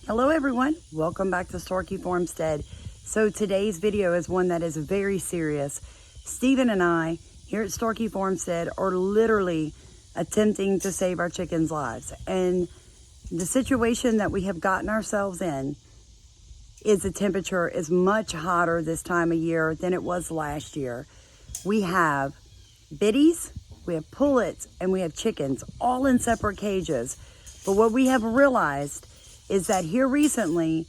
Hello everyone, welcome back to Storky Farmstead. So today's video is one that is very serious. Stephen and I here at Storky Farmstead are literally attempting to save our chickens' lives. And the situation that we have gotten ourselves in is the temperature is much hotter this time of year than it was last year. We have biddies, we have pullets, and we have chickens all in separate cages. But what we have realized is that here recently,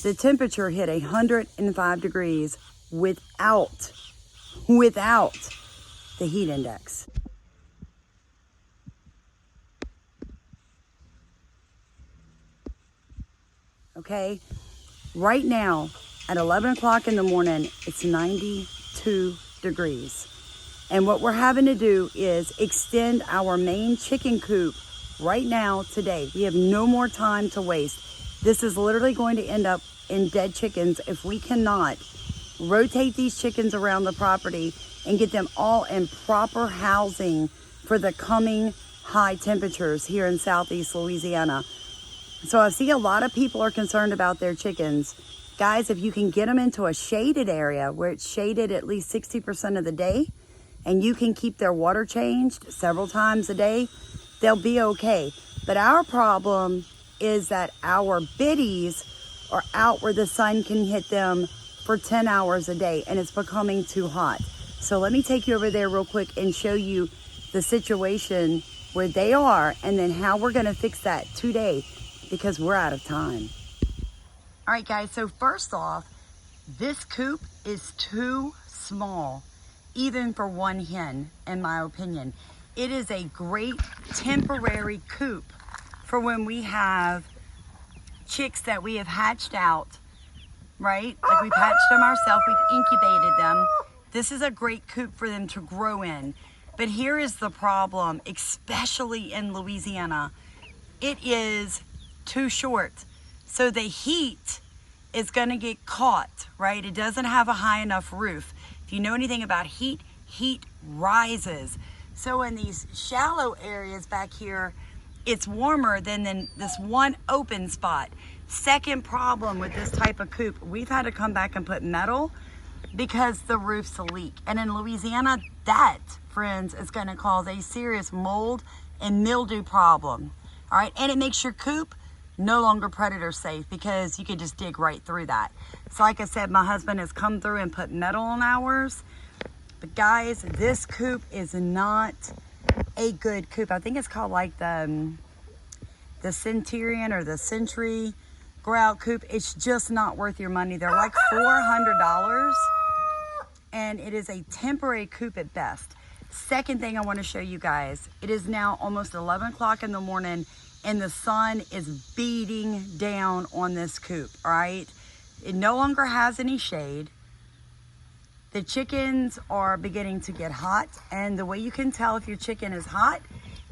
the temperature hit 105 degrees without the heat index. Okay, right now at 11 o'clock in the morning, it's 92 degrees. And what we're having to do is extend our main chicken coop right now today. We have no more time to waste. This is literally going to end up in dead chickens if we cannot rotate these chickens around the property and get them all in proper housing for the coming high temperatures here in Southeast Louisiana. So I see a lot of people are concerned about their chickens. Guys, if you can get them into a shaded area where it's shaded at least 60% of the day, and you can keep their water changed several times a day, they'll be okay. But our problem is that our biddies are out where the sun can hit them for 10 hours a day, and it's becoming too hot. So let me take you over there real quick and show you the situation where they are, and then how we're gonna fix that today, because we're out of time. All right, guys, so first off, this coop is too small, even for one hen, in my opinion. It is a great temporary coop for when we have chicks that we have hatched out, right? Like we've hatched them ourselves, we've incubated them. This is a great coop for them to grow in. But here is the problem, especially in Louisiana. It is too short. So the heat is gonna get caught, right? It doesn't have a high enough roof. If you know anything about heat, heat rises. So in these shallow areas back here, it's warmer than this one open spot. Second problem with this type of coop, we've had to come back and put metal because the roof's a leak. And in Louisiana, that, friends, is gonna cause a serious mold and mildew problem. All right, and it makes your coop no longer predator safe because you can just dig right through that. So like I said, my husband has come through and put metal on ours. But guys, this coop is not a good coop. I think it's called like the Centurion or the Century grout coop. It's just not worth your money. They're like $400, and it is a temporary coop at best. Second thing I want to show you guys, it is now almost 11 o'clock in the morning, and the sun is beating down on this coop, all right? It no longer has any shade. The chickens are beginning to get hot, and the way you can tell if your chicken is hot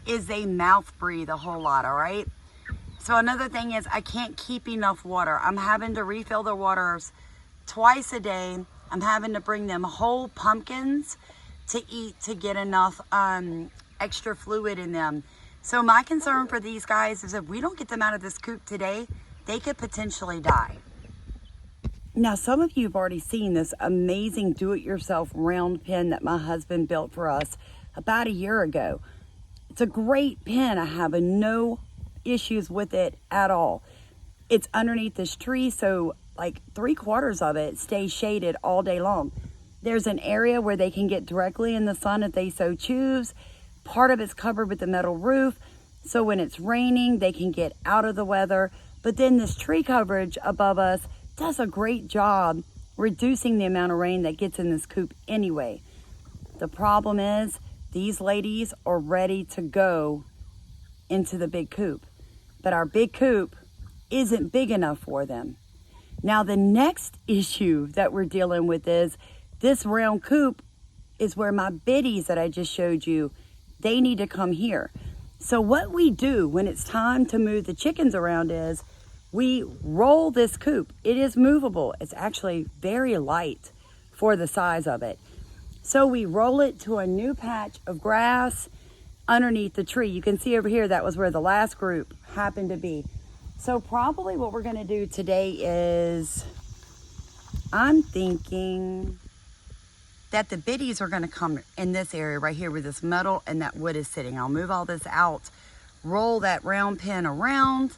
is they mouth breathe a whole lot, all right? So another thing is I can't keep enough water. I'm having to refill their waters twice a day. I'm having to bring them whole pumpkins to eat to get enough extra fluid in them. So my concern for these guys is if we don't get them out of this coop today, they could potentially die. Now, some of you have already seen this amazing do-it-yourself round pen that my husband built for us about a year ago. It's a great pen. I have no issues with it at all. It's underneath this tree, so like 3/4 of it stays shaded all day long. There's an area where they can get directly in the sun if they so choose. Part of it's covered with the metal roof, so when it's raining, they can get out of the weather. But then this tree coverage above us does a great job reducing the amount of rain that gets in this coop anyway. The problem is these ladies are ready to go into the big coop, but our big coop isn't big enough for them. Now the next issue that we're dealing with is this round coop is where my biddies that I just showed you, they need to come here. So what we do when it's time to move the chickens around is we roll this coop. It is movable. It's actually very light for the size of it. So we roll it to a new patch of grass underneath the tree. You can see over here, that was where the last group happened to be. So probably what we're gonna do today is, I'm thinking that the biddies are gonna come in this area right here where this metal and that wood is sitting. I'll move all this out, roll that round pin around,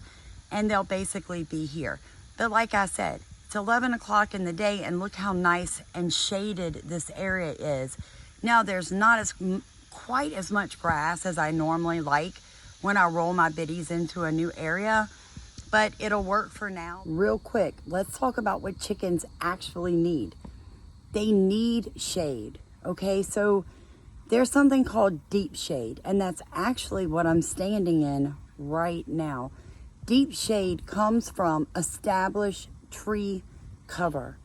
and they'll basically be here. But like I said, it's 11 o'clock in the day, and look how nice and shaded this area is. Now there's not quite as much grass as I normally like when I roll my biddies into a new area, but it'll work for now. Real quick, let's talk about what chickens actually need. They need shade, okay? So there's something called deep shade, and that's actually what I'm standing in right now. Deep shade comes from established tree cover,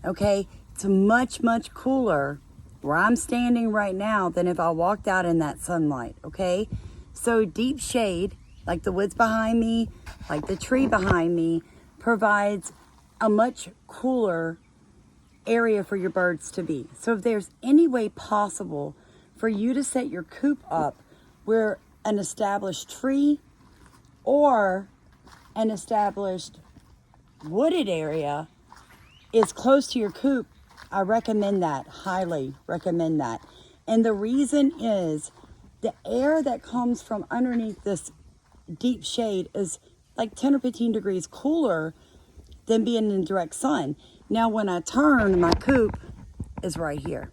okay? It's much, much cooler where I'm standing right now than if I walked out in that sunlight, okay? So deep shade, like the woods behind me, like the tree behind me, provides a much cooler area for your birds to be. So if there's any way possible for you to set your coop up where an established tree or an established wooded area is close to your coop, I recommend that, highly recommend that. And the reason is the air that comes from underneath this deep shade is like 10 or 15 degrees cooler than being in direct sun. Now when I turn, my coop is right here.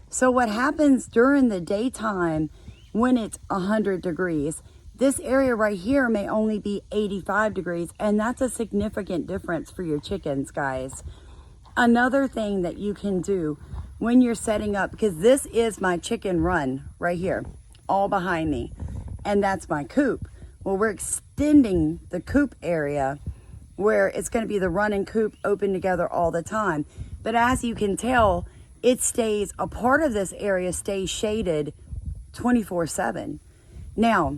So what happens during the daytime when it's 100 degrees, this area right here may only be 85 degrees, and that's a significant difference for your chickens, guys. Another thing that you can do when you're setting up, because this is my chicken run right here, all behind me, and that's my coop. Well, we're extending the coop area where it's going to be the run and coop open together all the time. But as you can tell, it stays, a part of this area stays shaded 24/7. Now,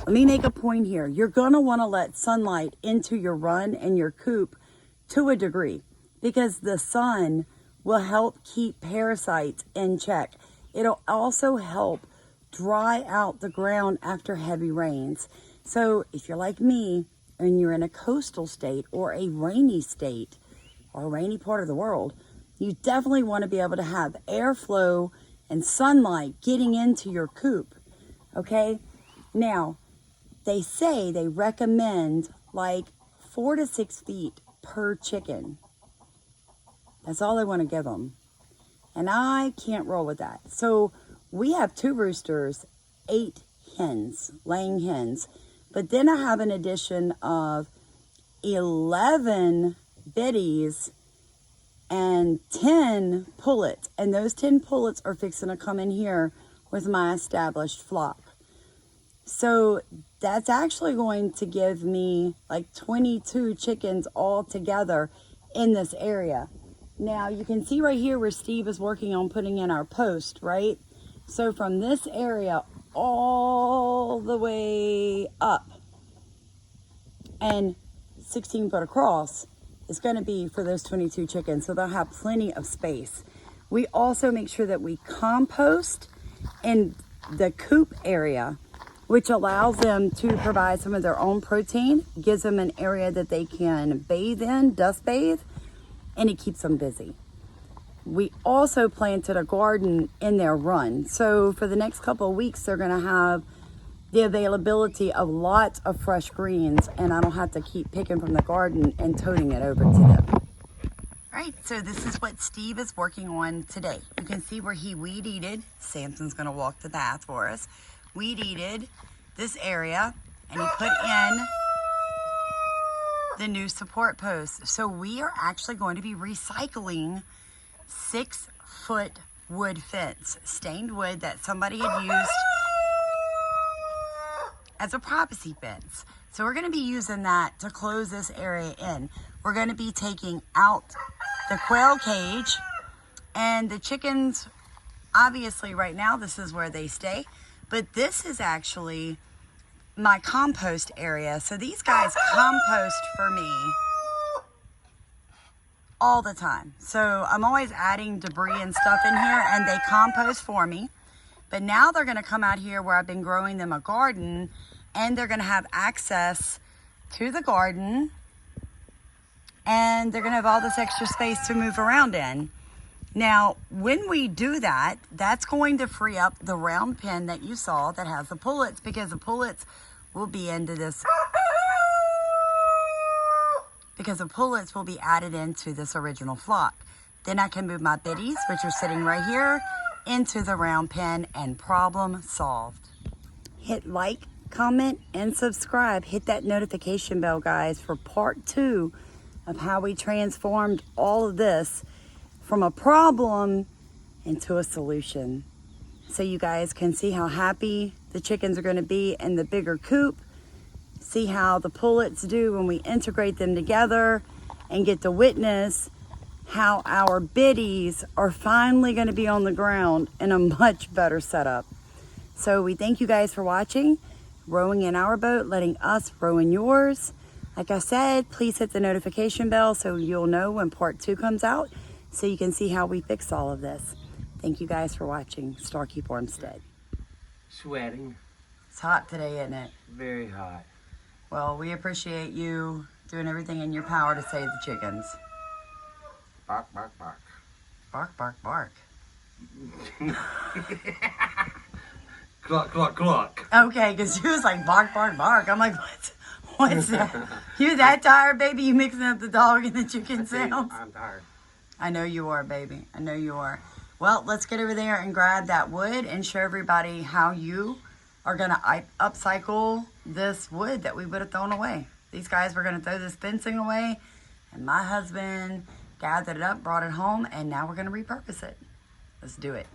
let me make a point here. You're going to want to let sunlight into your run and your coop to a degree, because the sun will help keep parasites in check. It'll also help dry out the ground after heavy rains. So if you're like me and you're in a coastal state or a rainy state or a rainy part of the world, you definitely want to be able to have airflow and sunlight getting into your coop, okay? Now, they say they recommend like 4 to 6 feet per chicken. That's all they want to give them. And I can't roll with that. So we have 2 roosters, 8 hens, laying hens. But then I have an addition of 11 biddies and 10 pullets. And those 10 pullets are fixing to come in here with my established flock. So that's actually going to give me like 22 chickens all together in this area. Now you can see right here where Steve is working on putting in our post, right? So from this area all the way up and 16 foot across is going to be for those 22 chickens. So they'll have plenty of space. We also make sure that we compost in the coop area, which allows them to provide some of their own protein, gives them an area that they can bathe in, dust bathe, and it keeps them busy. We also planted a garden in their run. So for the next couple of weeks, they're gonna have the availability of lots of fresh greens, and I don't have to keep picking from the garden and toting it over to them. All right, so this is what Steve is working on today. You can see where he weed eated. Samson's gonna walk the path for us. Weed eated this area, and he put in the new support posts. So we are actually going to be recycling 6-foot wood fence, stained wood that somebody had used as a privacy fence. So we're going to be using that to close this area in. We're going to be taking out the quail cage, and the chickens, obviously right now this is where they stay, but this is actually my compost area. So these guys compost for me all the time. So I'm always adding debris and stuff in here, and they compost for me. But now they're going to come out here where I've been growing them a garden, and they're going to have access to the garden. And they're going to have all this extra space to move around in. Now, when we do that, that's going to free up the round pen that you saw that has the pullets, because the pullets will be into this, because the pullets will be added into this original flock. Then I can move my biddies, which are sitting right here, into the round pen, and problem solved. Hit like, comment, and subscribe. Hit that notification bell, guys, for part 2 of how we transformed all of this from a problem into a solution. So you guys can see how happy the chickens are going to be in the bigger coop. See how the pullets do when we integrate them together, and get to witness how our biddies are finally going to be on the ground in a much better setup. So we thank you guys for watching, rowing in our boat, letting us row in yours. Like I said, please hit the notification bell so you'll know when part 2 comes out, so you can see how we fix all of this. Thank you guys for watching Starkeep Ormstead. Sweating. It's hot today, isn't it? Very hot. Well, we appreciate you doing everything in your power to save the chickens. Bark, bark, bark. Bark, bark, bark. Cluck, cluck, cluck. Okay, because you was like, bark, bark, bark. I'm like, what's that? You that tired, baby? You mixing up the dog and the chicken sounds? I'm tired. I know you are, baby. I know you are. Well, let's get over there and grab that wood and show everybody how you are going to upcycle this wood that we would have thrown away. These guys were going to throw this fencing away, and my husband gathered it up, brought it home, and now we're going to repurpose it. Let's do it.